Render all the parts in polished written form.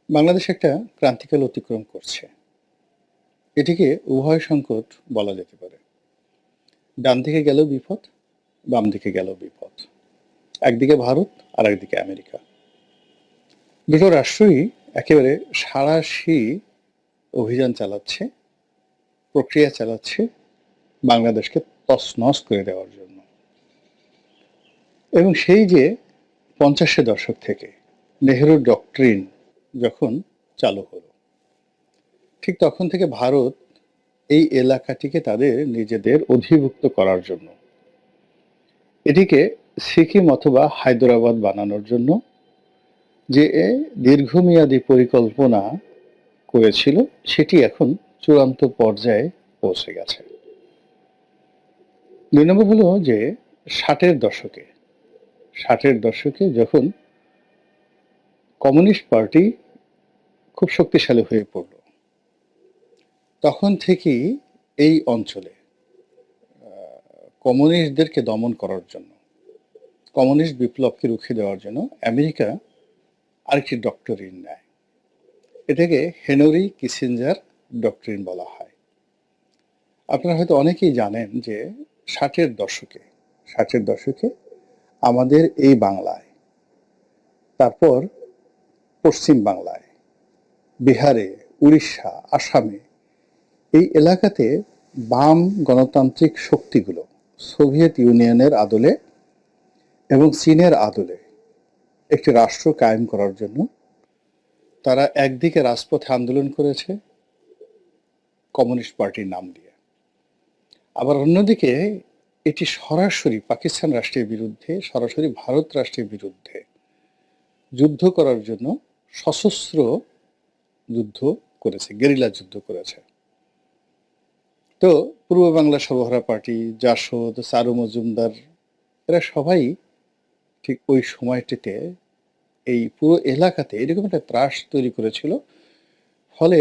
বাংলাদেশ একটা ক্রান্তিকাল অতিক্রম করছে। এটিকে উভয় সংকট বলা যেতে পারে। ডান দিকে গেলেও বিপদ, বাম দিকে গেলেও বিপদ। একদিকে ভারত আর একদিকে আমেরিকা। দুটো রাষ্ট্রই একেবারে সাঁড়াশি অভিযান চালাচ্ছে, প্রক্রিয়া চালাচ্ছে বাংলাদেশকে তছনছ করে দেওয়ার জন্য। এবং সেই যে 50-এর দশক থেকে নেহেরু ডক্ট্রিন যখন চালু হলো, ঠিক তখন থেকে ভারত এই এলাকাটিকে তাদের নিজেদের অধিভুক্ত করার জন্য, এটিকে সিকিম অথবা হায়দ্রাবাদ বানানোর জন্য যে দীর্ঘমেয়াদী পরিকল্পনা করেছিল, সেটি এখন চূড়ান্ত পর্যায়ে পৌঁছে গেছে। 2 নম্বর হলো যে 60-এর দশকে যখন কমিউনিস্ট পার্টি খুব শক্তিশালী হয়ে পড়ল, তখন থেকেই এই অঞ্চলে কমিউনিস্টদেরকে দমন করার জন্য, কমিউনিস্ট বিপ্লবকে রুখে দেওয়ার জন্য আমেরিকা আরেকটি ডক্টরিন নেয়। এটাকে হেনরি কিসিঞ্জার ডক্টরিন বলা হয়। আপনারা হয়তো অনেকেই জানেন যে 60-এর দশকে আমাদের এই বাংলায়, তারপর পশ্চিম বাংলায়, বিহারে, উড়িষ্যা, আসামে, এই এলাকাতে বাম গণতান্ত্রিক শক্তিগুলো সোভিয়েত ইউনিয়নের আদলে এবং চীনের আদলে একটি রাষ্ট্র কায়েম করার জন্য তারা একদিকে রাজপথে আন্দোলন করেছে কমিউনিস্ট পার্টির নাম দিয়ে, আবার অন্যদিকে এটি সরাসরি পাকিস্তান রাষ্ট্রের বিরুদ্ধে, সরাসরি ভারত রাষ্ট্রের বিরুদ্ধে যুদ্ধ করার জন্য সশস্ত্র যুদ্ধ করেছে, গেরিলা যুদ্ধ করেছে। তো পূর্ব বাংলা সর্বহারা পার্টি, জাসদ, চারু মজুমদার, এরা সবাই ঠিক ওই সময়টিতে এই পুরো এলাকাতে এরকম একটা ত্রাস তৈরি করেছিল। ফলে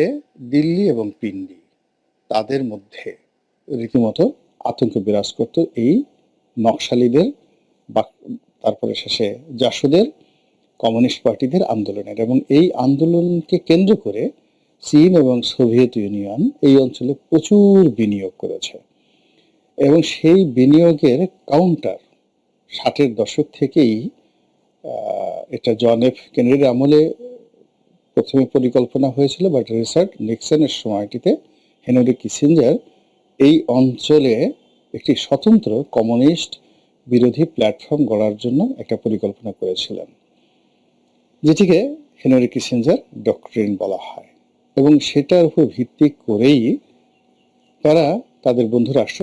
দিল্লি এবং পিন্ডি, তাদের মধ্যে রীতিমতো আতঙ্ক বিরাজ করত এই নকশালীদের বা তারপরে শেষে জাসদের, কমিউনিস্ট পার্টিদের আন্দোলনের। এবং এই আন্দোলনকে কেন্দ্র করে চীন এবং সোভিয়েত ইউনিয়ন এই অঞ্চলে প্রচুর বিনিয়োগ করেছে। এবং সেই বিনিয়োগের কাউন্টার 60-এর দশক থেকেই এটা জন এফ কেনেডির আমলে প্রথমে পরিকল্পনা হয়েছিল, বাট রিচার্ড নিক্সনের সময়টিতে হেনরি কিসিঞ্জার এই অঞ্চলে একটি স্বতন্ত্র কমিউনিস্ট বিরোধী প্ল্যাটফর্ম গড়ার জন্য একটা পরিকল্পনা করেছিলেন, যেটিকে হেনরি কিসিঞ্জার ডক্ট্রিন বলা হয়। এবং সেটার উপর ভিত্তি করেই তারা তাদের বন্ধু রাষ্ট্র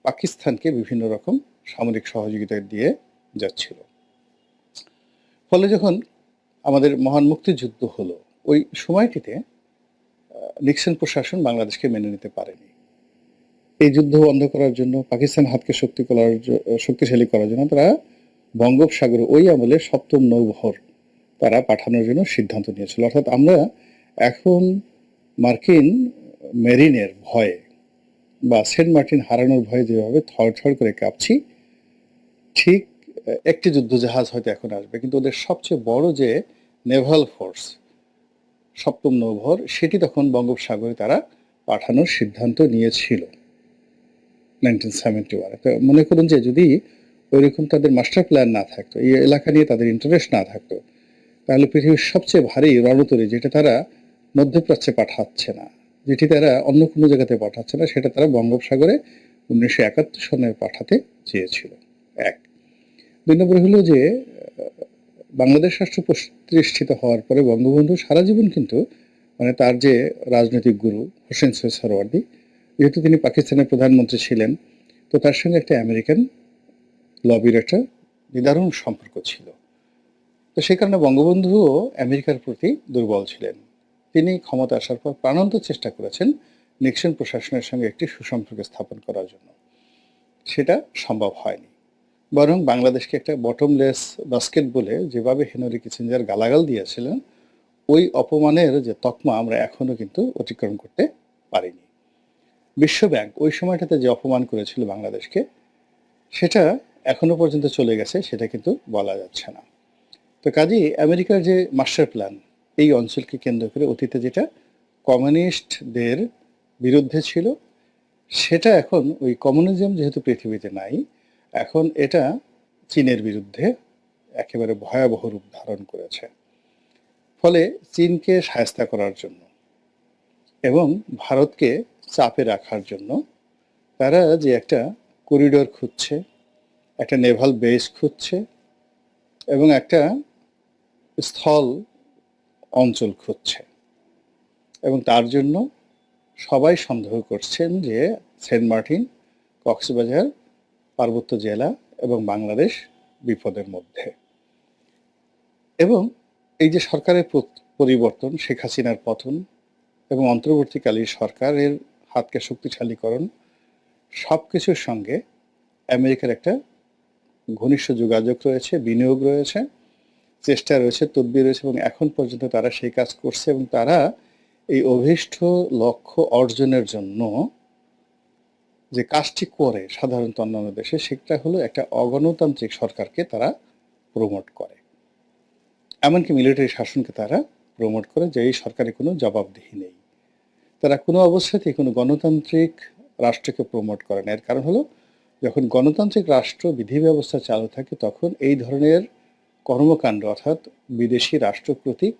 পাকিস্তানকে বিভিন্ন রকম সামরিক সহযোগিতা দিয়ে যাচ্ছিল। ফলে যখন আমাদের মহান মুক্তিযুদ্ধ হলো, ওই সময়টিতে নিক্সন প্রশাসন বাংলাদেশকে মেনে নিতে পারেনি। এই যুদ্ধ বন্ধ করার জন্য, পাকিস্তান হাতকে শক্তিশালী করার জন্য তারা বঙ্গোপসাগরে ওই আমলে 7ম নৌবহর তারা পাঠানোর জন্য সিদ্ধান্ত নিয়েছিল। অর্থাৎ আমরা এখন মার্কিন মেরিনের ভয়ে বা সেন্ট মার্টিন হারানোর ভয়ে যেভাবে থরথর করে কাঁপছি, ঠিক একটি যুদ্ধজাহাজ হয়তো এখন আসবে, কিন্তু ওদের সবচেয়ে বড় যে নেভাল ফোর্স 7ম নৌবহর, সেটি তখন বঙ্গোপসাগরে তারা পাঠানোর সিদ্ধান্ত নিয়েছিল 1971। তো মনে করুন যে যদি ওইরকম তাদের মাস্টার প্ল্যান না থাকতো, এই এলাকা নিয়ে তাদের ইন্টারেস্ট না থাকতো, তাহলে পৃথিবীর সবচেয়ে ভারী রণতরী, যেটা তারা মধ্যপ্রাচ্যে পাঠাচ্ছে না, যেটি তারা অন্য কোনো জায়গাতে পাঠাচ্ছে না, সেটা তারা বঙ্গোপসাগরে 1971 সনে পাঠাতে চেয়েছিল। 1। 2 নম্বর হলো যে বাংলাদেশ রাষ্ট্র প্রতিষ্ঠিত হওয়ার পরে বঙ্গবন্ধু সারা জীবন কিন্তু মানে তার যে রাজনৈতিক গুরু হোসেন সৈয়দ সোহরাওয়ার্দী, যেহেতু তিনি পাকিস্তানের প্রধানমন্ত্রী ছিলেন, তো তার সঙ্গে একটা আমেরিকান লবির একটা নিদারুণ সম্পর্ক ছিল। তো সেই কারণে বঙ্গবন্ধুও আমেরিকার প্রতি দুর্বল ছিলেন। তিনি ক্ষমতা আসার পর প্রাণান্ত চেষ্টা করেছেন নিক্সন প্রশাসনের সঙ্গে একটি সুসম্পর্ক স্থাপন করার জন্য। সেটা সম্ভব হয়নি। বরং বাংলাদেশকে একটা বটমলেস বাস্কেট বলে যেভাবে হেনরি কিসিঞ্জার গালাগাল দিয়েছিলেন, ওই অপমানের যে তকমা আমরা এখনো কিন্তু অতিক্রম করতে পারিনি। বিশ্বব্যাংক ওই সময়টাতে যে অপমান করেছিল বাংলাদেশকে, সেটা এখনো পর্যন্ত চলে গেছে, সেটা কিন্তু বলা যাচ্ছে না। তো কাজেই আমেরিকার যে মাস্টার প্ল্যান, এই অঞ্চলকে কেন্দ্র করে অতীতে যেটা কমিউনিস্টদের বিরুদ্ধে ছিল, সেটা এখন ওই কমিউনিজম যেহেতু পৃথিবীতে নাই, এখন এটা চীনের বিরুদ্ধে একেবারে ভয়াবহ রূপ ধারণ করেছে। ফলে চীনকে শায়েস্তা করার জন্য এবং ভারতকে চাপে রাখার জন্য তারা যে একটা করিডোর খুঁজছে, একটা নেভাল বেস খুঁজছে এবং একটা স্থল অঞ্চল খুঁজছে, এবং তার জন্য সবাই সন্দেহ করছেন যে সেন্ট মার্টিন, কক্সবাজার পার্বত্য জেলা এবং বাংলাদেশ বিপদের মধ্যে। এবং এই যে সরকারের পরিবর্তন, শেখ হাসিনার পতন এবং অন্তর্বর্তীকালীন সরকারের হাতকে শক্তিশালীকরণ, সব কিছুর সঙ্গে আমেরিকার একটা ঘনিষ্ঠ যোগাযোগ রয়েছে, বিনিয়োগ রয়েছে, চেষ্টা রয়েছে, তদবির রয়েছে, এবং এখন পর্যন্ত তারা সেই কাজ করছে। এবং তারা এই অভীষ্ট লক্ষ্য অর্জনের জন্য যে কাজটি করে সাধারণত অন্যান্য দেশে, সেটা হলো একটা অগণতান্ত্রিক সরকারকে তারা প্রমোট করে, এমনকি মিলিটারি শাসনকে তারা প্রমোট করে, যে এই সরকারের কোনো জবাবদিহি নেই। তারা কোনো অবস্থাতেই কোনো গণতান্ত্রিক রাষ্ট্রকে প্রমোট করে না। এর কারণ হলো, যখন গণতান্ত্রিক রাষ্ট্র বিধি ব্যবস্থা চালু থাকে, তখন এই ধরনের কর্মকাণ্ড, অর্থাৎ বিদেশি রাষ্ট্র কর্তৃক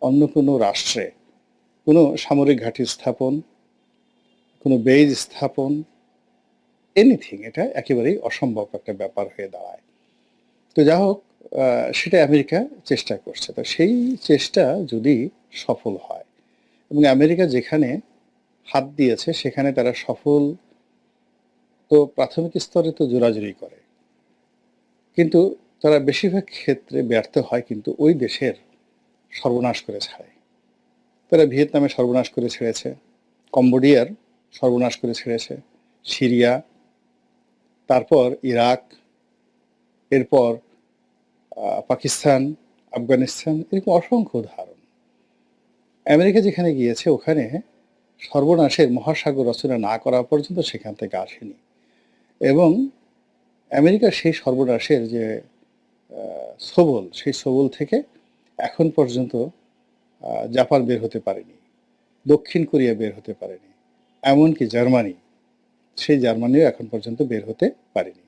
অন্য কোনো রাষ্ট্রে কোনো সামরিক ঘাঁটি স্থাপন, কোনো বেজ স্থাপন, এনিথিং, এটা একেবারেই অসম্ভব একটা ব্যাপার হয়ে দাঁড়ায়। তো যা হোক, সেটা আমেরিকা চেষ্টা করছে। তো সেই চেষ্টা যদি সফল হয়, এবং আমেরিকা যেখানে হাত দিয়েছে সেখানে তারা সফল, তো প্রাথমিক স্তরে তো জোরাজুরি করে, কিন্তু তারা বেশিরভাগ ক্ষেত্রে ব্যর্থ হয়, কিন্তু ওই দেশের সর্বনাশ করে ছাড়ে। তারা ভিয়েতনামে সর্বনাশ করে ছেড়েছে, কম্বোডিয়ার সর্বনাশ করে ছেড়েছে, সিরিয়া, তারপর ইরাক, এরপর পাকিস্তান, আফগানিস্তান, এরকম অসংখ্য উদাহরণ। আমেরিকা যেখানে গিয়েছে ওখানে সর্বনাশের মহাসাগর রচনা না করা পর্যন্ত সেখান থেকে আসেনি। এবং আমেরিকার সেই সর্বনাশের যে সবল, সেই সবল থেকে এখন পর্যন্ত জাপান বের হতে পারেনি, দক্ষিণ কোরিয়া বের হতে পারেনি, এমনকি জার্মানি, সেই জার্মানিও এখন পর্যন্ত বের হতে পারেনি।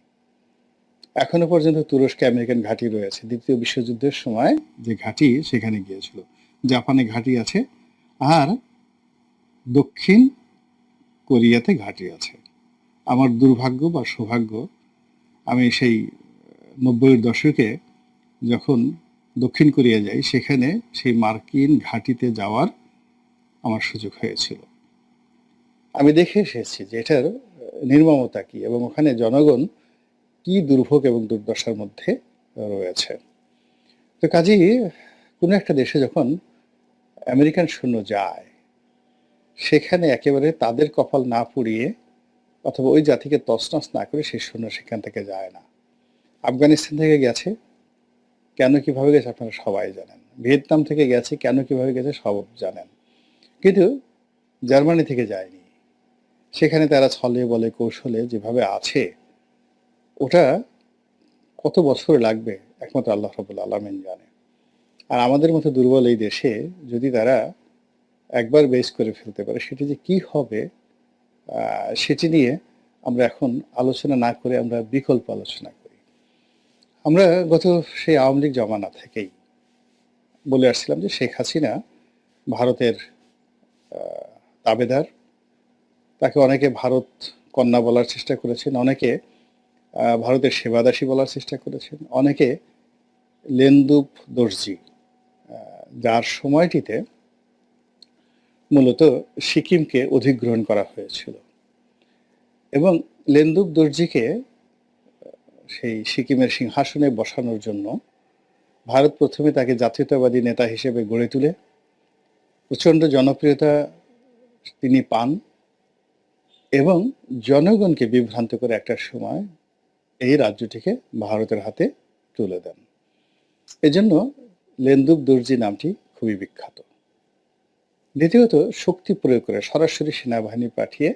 এখনো পর্যন্ত তুরস্কে আমেরিকান ঘাঁটি রয়েছে, দ্বিতীয় বিশ্বযুদ্ধের সময় যে ঘাঁটি সেখানে গিয়েছিল। জাপানে ঘাঁটি আছে, আর দক্ষিণ কোরিয়াতে ঘাঁটি আছে। আমার দুর্ভাগ্য বা সৌভাগ্য, আমি সেই 90-এর দশকে যখন দক্ষিণ কোরিয়া যাই, সেখানে সেই মার্কিন ঘাঁটিতে যাওয়ার আমার সুযোগ হয়েছিল। আমি দেখে এসেছি যে এটার নির্মমতা কি, এবং ওখানে জনগণ কি দুর্ভোগ এবং দুর্দশার মধ্যে রয়েছে। তো কাজেই কোনো একটা দেশে যখন আমেরিকান সৈন্য যায়, সেখানে একেবারে তাদের কপাল না পুড়িয়ে অথবা ওই জাতিকে তছনছ না করে সেই সৈন্য সেখান থেকে যায় না। আফগানিস্তান থেকে গেছে, কেন কিভাবে গেছে আপনারা সবাই জানেন। ভিয়েতনাম থেকে গেছে, কেন কিভাবে গেছে সব জানেন। কিন্তু জার্মানি থেকে যায়নি। সেখানে তারা ছলে বলে কৌশলে যেভাবে আছে, ওটা কত বছর লাগবে একমাত্র আল্লাহ রাব্বুল আলামিন জানে। আর আমাদের মতো দুর্বল এই দেশে যদি তারা একবার বেস করে ফেলতে পারে, সেটি যে কি হবে, সেটি নিয়ে আমরা এখন আলোচনা না করে আমরা বিকল্প আলোচনা করি। আমরা গত সেই আওয়ামী লীগ জমানা থেকেই বলে আসছিলাম যে শেখ হাসিনা ভারতের তাবেদার। তাকে অনেকে ভারত কন্যা বলার চেষ্টা করেছেন, অনেকে ভারতের সেবাদাসী বলার চেষ্টা করেছেন, অনেকে লেন্দুপ দর্জি, যার সময়টিতে মূলত সিকিমকে অধিগ্রহণ করা হয়েছিল। এবং লেন্দুপ দর্জিকে সেই সিকিমের সিংহাসনে বসানোর জন্য ভারত প্রথমে তাকে জাতীয়তাবাদী নেতা হিসেবে গড়ে তুলে প্রচণ্ড জনপ্রিয়তা তিনি পান, এবং জনগণকে বিভ্রান্ত করে একটা সময় এই রাজ্যটিকে ভারতের হাতে তুলে দেন। এজন্য লেন্দুপ দর্জি নামটি খুবই বিখ্যাত। দ্বিতীয়ত, শক্তি প্রয়োগ করে সরাসরি সেনাবাহিনী পাঠিয়ে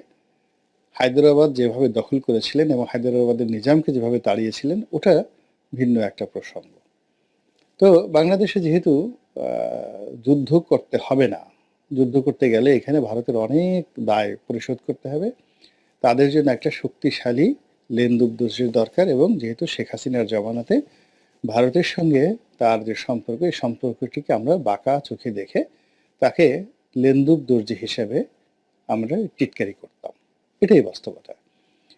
হায়দ্রাবাদ যেভাবে দখল করেছিলেন এবং হায়দ্রাবাদের নিজামকে যেভাবে তাড়িয়েছিলেন, ওটা ভিন্ন একটা প্রসঙ্গ। তো বাংলাদেশে যেহেতু যুদ্ধ করতে হবে না। যুদ্ধ করতে গেলে এখানে ভারতের অনেক দায় পরিশোধ করতে হবে। তাদের জন্য একটা শক্তিশালী লেনদেন দরকার, এবং যেহেতু শেখ হাসিনার জমানাতে ভারতের সঙ্গে তার যে সম্পর্ক, এই সম্পর্কটিকে আমরা বাঁকা চোখে দেখে তাকে লেনদুব দর্জি হিসেবে আমরা টিটকারি করতাম। এটাই বাস্তবতা।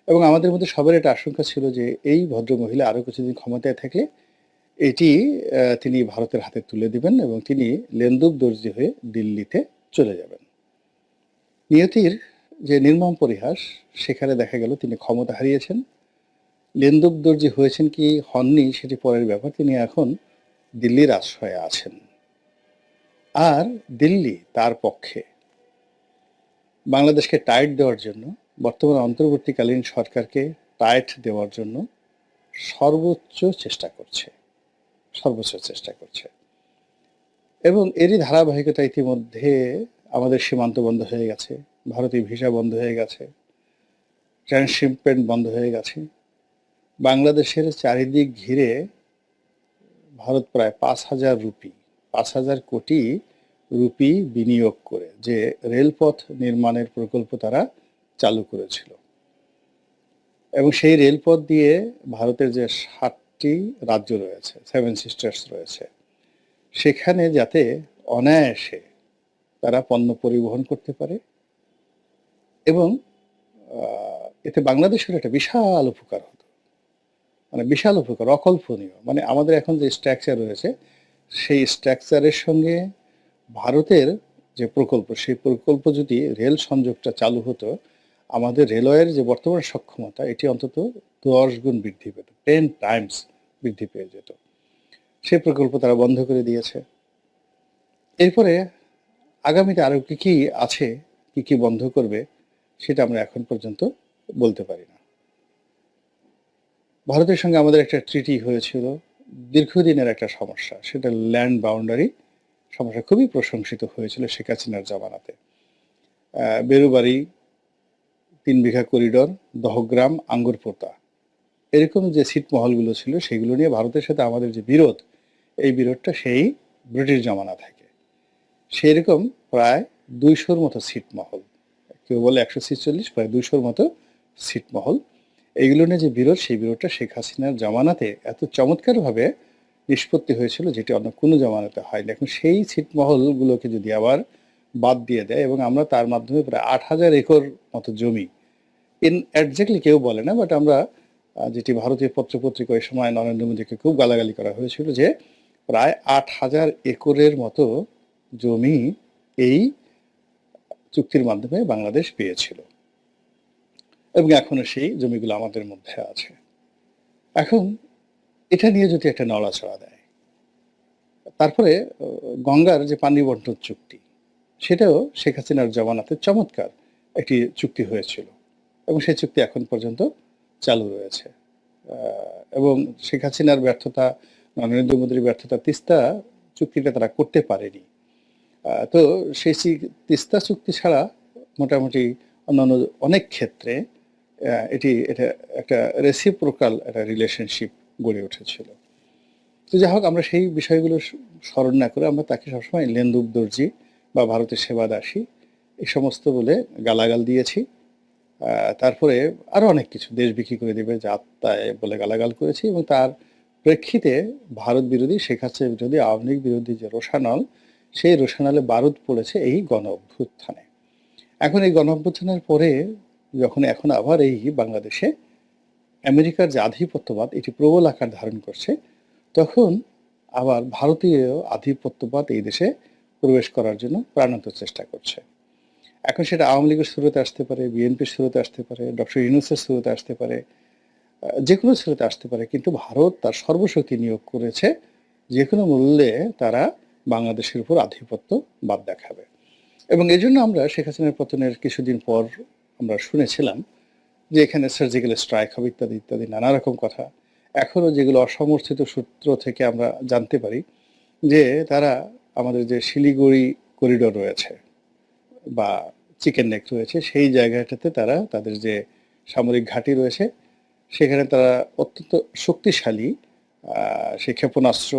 এবং আমাদের মধ্যে সবার একটা আশঙ্কা ছিল যে এই ভদ্রমহিলা আরও কিছুদিন ক্ষমতায় থাকলে এটি তিনি ভারতের হাতে তুলে দিবেন এবং তিনি লেনদুব দর্জি হয়ে দিল্লিতে চলে যাবেন। নিয়তির যে নির্মম পরিহাস, সেখানে দেখা গেল তিনি ক্ষমতা হারিয়েছেন। লেনদুব দর্জি হয়েছেন কি হননি সেটি পরের ব্যাপার। তিনি এখন দিল্লির আশ্রয়ে আছেন। আর দিল্লি তার পক্ষে বাংলাদেশকে টাইট দেওয়ার জন্য, বর্তমান অন্তর্বর্তীকালীন সরকারকে টাইট দেওয়ার জন্য সর্বোচ্চ চেষ্টা করছে, সর্বোচ্চ চেষ্টা করছে। এবং এরই ধারাবাহিকতা ইতিমধ্যে আমাদের সীমান্ত বন্ধ হয়ে গেছে, ভারতীয় ভিসা বন্ধ হয়ে গেছে, ট্রান্সশিপমেন্ট বন্ধ হয়ে গেছে। বাংলাদেশের চারিদিক ঘিরে ভারত প্রায় 5,000 কোটি রুপি বিনিয়োগ করে যে রেলপথ নির্মাণের প্রকল্প তারা চালু করেছিল, এবং সেই রেলপথ দিয়ে ভারতের যে 7টি রাজ্য রয়েছে, 7 সিস্টার্স রয়েছে, সেখানে যাতে অনায়াসে তারা পণ্য পরিবহন করতে পারে, এবং এতে বাংলাদেশের একটা বিশাল উপকার হতো, মানে বিশাল উপকার, অকল্পনীয়। মানে আমাদের এখন যে স্ট্রাকচার রয়েছে, সেই স্ট্রাকচারের সঙ্গে ভারতের যে প্রকল্প, সেই প্রকল্প যদি রেল সংযোগটা চালু হতো, আমাদের রেলওয়ের যে বর্তমান সক্ষমতা, এটি অন্তত 10 গুণ বৃদ্ধি পেত, 10 টাইমস বৃদ্ধি পেয়ে যেত। সেই প্রকল্প তারা বন্ধ করে দিয়েছে। এরপরে আগামীতে আরও কি কি আছে, কি কি বন্ধ করবে, সেটা আমরা এখন পর্যন্ত বলতে পারি না। ভারতের সঙ্গে আমাদের একটা ট্রিটি হয়েছিল, দীর্ঘদিনের একটা সমস্যা, সেটা ল্যান্ড বাউন্ডারি সমস্যা, খুবই প্রশংসিত হয়েছিল শেখ হাসিনার জামানাতে। বেরুবাড়ি, 3 বিঘা করিডর, দহগ্রাম, আঙ্গুরপোতা, এরকম যে ছিটমহলগুলো ছিল, সেগুলো নিয়ে ভারতের সাথে আমাদের যে বিরোধ, এই বিরোধটা সেই ব্রিটিশ জমানা থেকে। সেই রকম প্রায় 200-র মতো ছিটমহল, কেউ বলে 146, প্রায় 200-র মতো ছিটমহল, এইগুলো নিয়ে যে বিরোধ, সেই বিরোধটা শেখ হাসিনার জামানাতে এত চমৎকারভাবে নিষ্পত্তি হয়েছিল, যেটি অন্য কোনো জামানাতে হয়নি। এখন সেই ছিটমহলগুলোকে যদি আবার বাদ দিয়ে দেয়, এবং আমরা তার মাধ্যমে প্রায় 8,000 একর মতো জমি, একজ্যাক্টলি কেউ বলে না, বাট আমরা যেটি ভারতীয় পত্রপত্রিকা ওই সময় নরেন্দ্র মোদীকে খুব গালাগালি করা হয়েছিল, যে প্রায় 8,000 একরের মতো জমি এই চুক্তির মাধ্যমে বাংলাদেশ পেয়েছিল, এবং এখনো সেই জমিগুলো আমাদের মধ্যে আছে। এখন এটা নিয়ে যদি একটা নড়াচড়া দেয়, তারপরে গঙ্গার যে পানি বন্টন চুক্তি, সেটাও শেখ হাসিনার জমানাতে চমৎকার একটি চুক্তি হয়েছিল, এবং সেই চুক্তি এখন পর্যন্ত চালু রয়েছে। এবং শেখ হাসিনার ব্যর্থতা, নরেন্দ্র মোদীর ব্যর্থতা, তিস্তা চুক্তিটা তারা করতে পারেনি। তো সেই তিস্তা চুক্তি ছাড়া মোটামুটি অন্যান্য অনেক ক্ষেত্রে এটা একটা রেসিপ্রোকাল একটা রিলেশনশিপ গড়ে উঠেছিল। তো যাই হোক, আমরা সেই বিষয়গুলো স্মরণ না করে আমরা তাকে সবসময় লেনদুব দর্জি বা ভারতের সেবা দাসী এই সমস্ত বলে গালাগাল দিয়েছি। তারপরে আরও অনেক কিছু, দেশ বিক্রি করে দেবে যাত্রায় বলে গালাগাল করেছি, এবং তার প্রেক্ষিতে ভারত বিরোধী, শেখ হাসিনা বিরোধী, আওয়ামী লীগ বিরোধী যে রোষানল, সেই রোষানলে বারুদ পড়েছে এই গণ অভ্যুত্থানে। এখন এই গণ অভ্যুত্থানের পরে যখন এখন আবার এই বাংলাদেশে আমেরিকার যে আধিপত্যবাদ, এটি প্রবল আকার ধারণ করছে, তখন আবার ভারতীয় আধিপত্যবাদ এই দেশে প্রবেশ করার জন্য প্রাণান্ত চেষ্টা করছে। এখন সেটা আওয়ামী লীগের শুরুতে আসতে পারে, বিএনপির শুরুতে আসতে পারে, ডক্টর ইউনূসের শুরুতে আসতে পারে, যে কোনো শুরুতে আসতে পারে, কিন্তু ভারত তার সর্বশক্তি নিয়োগ করেছে যে কোনো মূল্যে তারা বাংলাদেশের উপর আধিপত্য বাদ দেখাবে। এবং এই জন্য আমরা শেখ হাসিনার পতনের কিছুদিন পর আমরা শুনেছিলাম যে এখানে সার্জিক্যাল স্ট্রাইক হবে, ইত্যাদি ইত্যাদি নানা রকম কথা। এখনও যেগুলো অসমর্থিত সূত্র থেকে আমরা জানতে পারি, যে তারা আমাদের যে শিলিগুড়ি করিডোর রয়েছে বা চিকেন নেক রয়েছে, সেই জায়গাটাতে তারা তাদের যে সামরিক ঘাঁটি রয়েছে, সেখানে তারা অত্যন্ত শক্তিশালী সেই ক্ষেপণাস্ত্র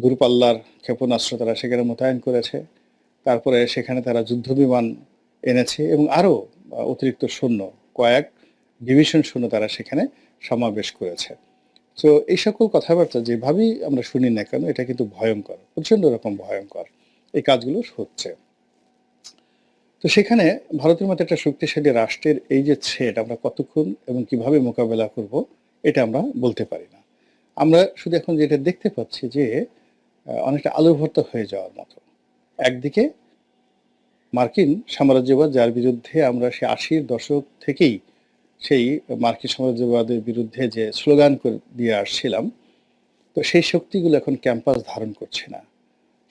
দূরপাল্লার ক্ষেপণাস্ত্র তারা সেখানে মোতায়েন করেছে। তারপরে সেখানে তারা যুদ্ধবিমান এনেছে এবং আরও অতিরিক্ত সৈন্য, কয়েক ডিভিশন সৈন্য তারা সেখানে সমাবেশ করেছে। তো এই সকল কথাবার্তা যেভাবেই আমরা শুনি না কেন, এটা কিন্তু ভয়ঙ্কর, প্রচণ্ড রকম ভয়ঙ্কর এই কাজগুলো হচ্ছে। তো সেখানে ভারতের মতো একটা শক্তিশালী রাষ্ট্রের এই যে থ্রেট, আমরা কতক্ষণ এবং কিভাবে মোকাবেলা করব, এটা আমরা বলতে পারি না। আমরা শুধু এখন যেটা দেখতে পাচ্ছি যে অনেকটা আলু ভর্তা হয়ে যাওয়ার মতো। একদিকে মার্কিন সাম্রাজ্যবাদ, যার বিরুদ্ধে আমরা সে ৮০-র দশক থেকেই সেই মার্কিন সাম্রাজ্যবাদের বিরুদ্ধে যে স্লোগান দিয়ে আসছিলাম, তো সেই শক্তিগুলো এখন ক্যাম্পাস ধারণ করছে না।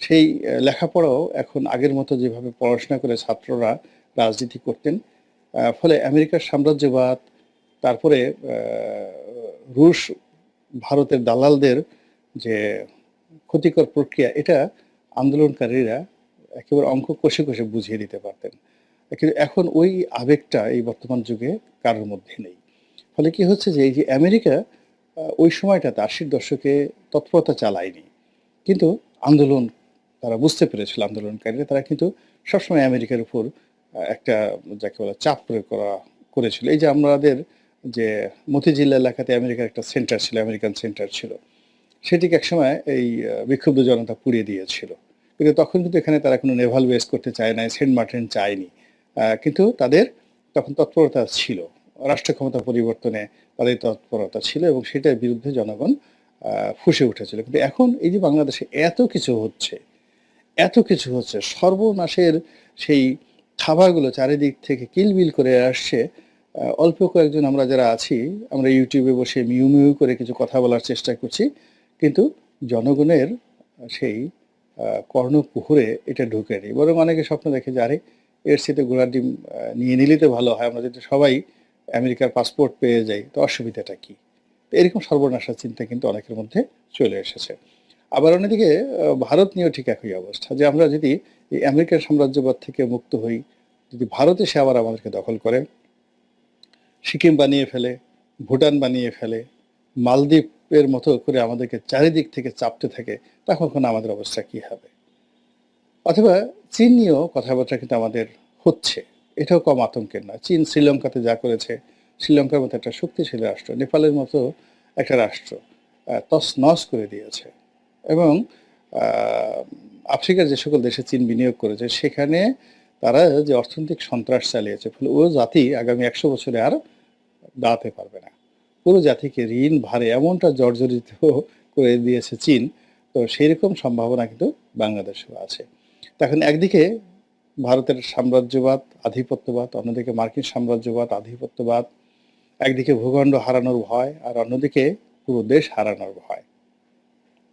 সেই লেখাপড়াও এখন আগের মতো যেভাবে পড়াশোনা করে ছাত্ররা রাজনীতি করতেন, ফলে আমেরিকার সাম্রাজ্যবাদ, তারপরে রুশ ভারতের দালালদের যে ক্ষতিকর প্রক্রিয়া, এটা আন্দোলনকারীরা একেবারে অঙ্ক কষে কষে বুঝিয়ে দিতে পারতেন। কিন্তু এখন ওই আবেগটা এই বর্তমান যুগে কারোর মধ্যে নেই। ফলে কি হচ্ছে যে এই যে আমেরিকা ওই সময়টাতে ৮০-র দশকে তৎপরতা চালায়নি, কিন্তু আন্দোলন তারা বুঝতে পেরেছিল, আন্দোলনকারীরা তারা কিন্তু সবসময় আমেরিকার উপর একটা যাকে বলে চাপ প্রয়োগ করেছিল। এই যে আমাদের যে মতিঝিল এলাকাতে আমেরিকার একটা সেন্টার ছিল, আমেরিকান সেন্টার ছিল, সেটিকে একসময় এই বিক্ষুব্ধ জনতা পুড়িয়ে দিয়েছিল। কিন্তু তখন কিন্তু এখানে তারা কোনো নেভাল বেস করতে চায় নাই, সেন্ট মার্টিন চায়নি। কিন্তু তাদের তখন তৎপরতা ছিল, রাষ্ট্র ক্ষমতা পরিবর্তনে তাদের তৎপরতা ছিল এবং সেটার বিরুদ্ধে জনগণ ফুঁসে উঠেছিল। কিন্তু এখন এই যে বাংলাদেশে এত কিছু হচ্ছে, এত কিছু হচ্ছে, সর্বনাশের সেই থাবাগুলো চারিদিক থেকে কিলবিল করে আসছে। অল্প কয়েকজন আমরা যারা আছি, আমরা ইউটিউবে বসে মিউ মিউ করে কিছু কথা বলার চেষ্টা করছি, কিন্তু জনগণের সেই কর্ণকুহরে এটা ঢুকেনি। বরং অনেকে স্বপ্ন দেখে যে আরে এর সাথে ঘোড়ার ডিম নিয়ে নিলেই তো ভালো হয়, আমরা যদি সবাই আমেরিকার পাসপোর্ট পেয়ে যাই তো অসুবিধাটা কী। তো এরকম সর্বনাশার চিন্তা কিন্তু অনেকের মধ্যে চলে এসেছে। আবার অন্যদিকে ভারত নিয়েও ঠিক একই অবস্থা, যে আমরা যদি এই আমেরিকার সাম্রাজ্যবাদ থেকে মুক্ত হই, যদি ভারত এসে আবার আমাদেরকে দখল করে, সিকিম বানিয়ে ফেলে, ভুটান বানিয়ে ফেলে, মালদ্বীপের মতো করে আমাদেরকে চারিদিক থেকে চাপতে থাকে, তখন আমাদের অবস্থা কী হবে। অথবা চীন নিয়েও কথাবার্তা কিন্তু আমাদের হচ্ছে, এটাও কম আতঙ্কের নয়। চীন শ্রীলঙ্কাতে যা করেছে, শ্রীলঙ্কার মতো একটা শক্তিশালী রাষ্ট্র, নেপালের মতো একটা রাষ্ট্র তছনছ করে দিয়েছে। এবং আফ্রিকার যে সকল দেশে চীন বিনিয়োগ করেছে, সেখানে তারা যে অর্থনৈতিক সন্ত্রাস চালিয়েছে, ফলে ও জাতি আগামী ১০০ বছরে আর দাঁড়াতে পারবে না। পুরো জাতিকে ঋণ ভারে এমনটা জর্জরিত করে দিয়েছে চীন। তো সেই রকম সম্ভাবনা কিন্তু বাংলাদেশেও আছে। এখন একদিকে ভারতের সাম্রাজ্যবাদ, আধিপত্যবাদ, অন্যদিকে মার্কিন সাম্রাজ্যবাদ, আধিপত্যবাদ, একদিকে ভূখণ্ড হারানোর ভয়, আর অন্যদিকে পুরো দেশ হারানোর ভয়।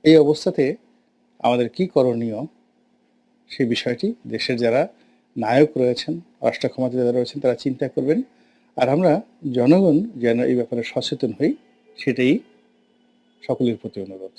এই অবস্থাতে আমাদের কি করণীয়, সেই বিষয়টি দেশের যারা নায়ক রয়েছেন, রাষ্ট্র ক্ষমতায় যারা রয়েছেন, তারা চিন্তা করবেন। আর আমরা জনগণ যেন এই ব্যাপারে সচেতন হই, সেটাই সকলের প্রতি অনুরোধ।